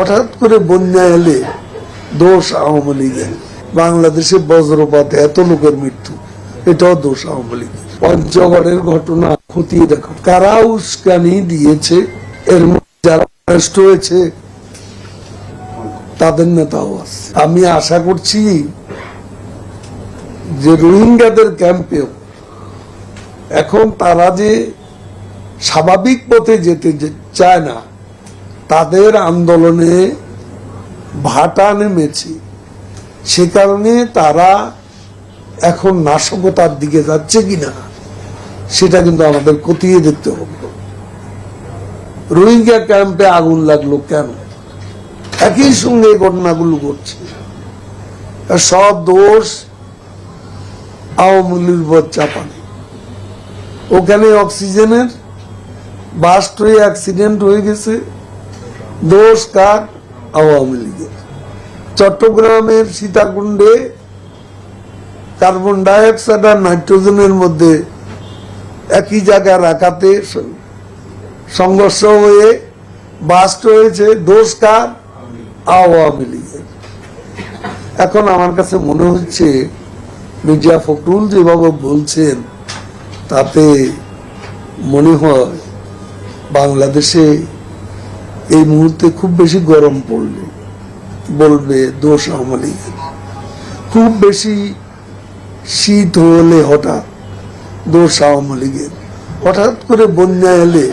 হঠাৎ করে বন্যা এলে দোষ আওয়ামী লীগের। বাংলাদেশে বজ্রপাত এত লোকের মৃত্যু, এটাও দোষ আওয়ামী লীগের। পঞ্চগড়ের ঘটনা খতিয়ে দেখো, কারা উস্কানি দিয়েছে, এর মধ্যে যারা অ্যারেস্ট হয়েছে তাদের নেতাও আছে। আমি আশা করছি যে রোহিঙ্গাদের ক্যাম্পেও এখন তারা যে স্বাভাবিক পথে যেতে চায় না, তাদের আন্দোলনে ভাটা নেমেছে, সে কারণে তারা এখন নাশকতার দিকে যাচ্ছে কিনা সেটা কিন্তু আমাদের খতিয়ে দেখতে হবে। রোহিঙ্গা ক্যাম্পে আগুন লাগলো কেন? একই সঙ্গে ঘটনাগুলো ঘটছে, সব দোষ আওয়ামী লীগের উপর চাপানো। ওখানে অক্সিজেনের বাস্ট হয়ে অ্যাক্সিডেন্ট হয়ে গেছে, দোষ কার? আওয়ামী লীগের। চট্টগ্রামের সীতাকুণ্ডে কার্বন ডাইঅক্সাইড আর নাইট্রোজেনের মধ্যে একই জায়গায় রাখাতে সংঘর্ষ হয়ে বাস্ট হয়েছে, দোষ কার? আওয়ামী লীগের। এখন আমার কাছে মনে হচ্ছে মির্জা ফখরুল যেভাবে বলছেন তাতে মনে হয় বাংলাদেশে এই মুহূর্তে খুব বেশি গরম পড়লে বলবে দোষ আওয়ামী লীগের, খুব বেশি শীত হলে হঠাৎ দোষ আওয়ামী লীগের, হঠাৎ করে বন্যা এলে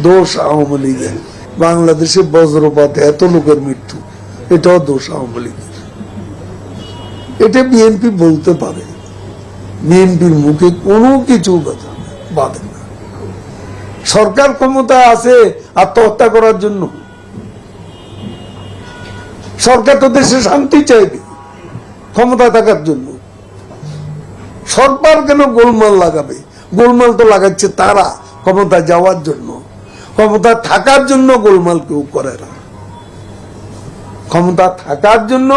দোষ আওয়ামী লীগের। বাংলাদেশে বজ্রপাত এত লোকের মৃত্যু, এটাও দোষ আওয়ামী লীগের। এটা বিএনপি বলতে পারে, বিএনপির মুখে কোনো কিছু বাধে না। সরকার ক্ষমতা আছে আত্মহত্যা করার জন্য? সরকার তো দেশে শান্তি চাইবে ক্ষমতা থাকার জন্য। সরকার কেন গোলমাল লাগাবে? গোলমাল তো লাগাচ্ছে তারা ক্ষমতা যাওয়ার জন্য, ক্ষমতা থাকার জন্য গোলমাল কেউ করে না। ক্ষমতা থাকার জন্য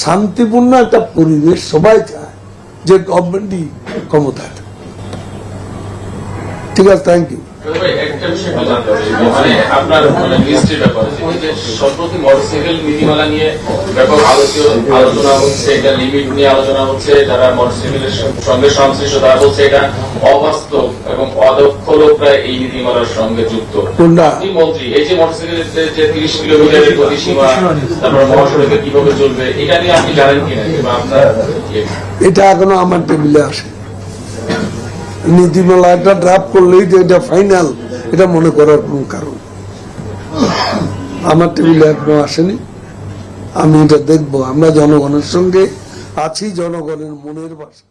শান্তিপূর্ণ একটা পরিবেশ সবাই চায়, যে গভর্নমেন্টই ক্ষমতা। ঠিক আছে, থ্যাংক ইউ। একটা বিষয় জানতে চাই, আপনার মিনিস্ট্রির ব্যাপারে সম্প্রতি মোটরসাইকেল নীতিমালা নিয়ে ব্যাপক আলোচনা হচ্ছে, এটা লিমিট নিয়ে আলোচনা হচ্ছে। যারা মোটরসাইকেলের সঙ্গে সংশ্লিষ্ট তারা বলছে এটা অবাস্তব এবং অদক্ষ লোকরা এই নীতিমালার সঙ্গে যুক্ত। আপনি মন্ত্রী, এই যে মোটরসাইকেলের যে 30 কিলোমিটারের গতিসীমা, তারপর মহাসড়কে কিভাবে চলবে, এটা নিয়ে আপনি জানেন কিনা? আপনার এটা এখনো আমার টেবিলে আসে। নীতিমালা একটা ড্রাফট করলেই যে এটা ফাইনাল, এটা মনে করার কোন কারণ আমার টেবিলে এখনো আসেনি। আমি এটা দেখবো। আমরা জনগণের সঙ্গে আছি, জনগণের মনের ভাষা।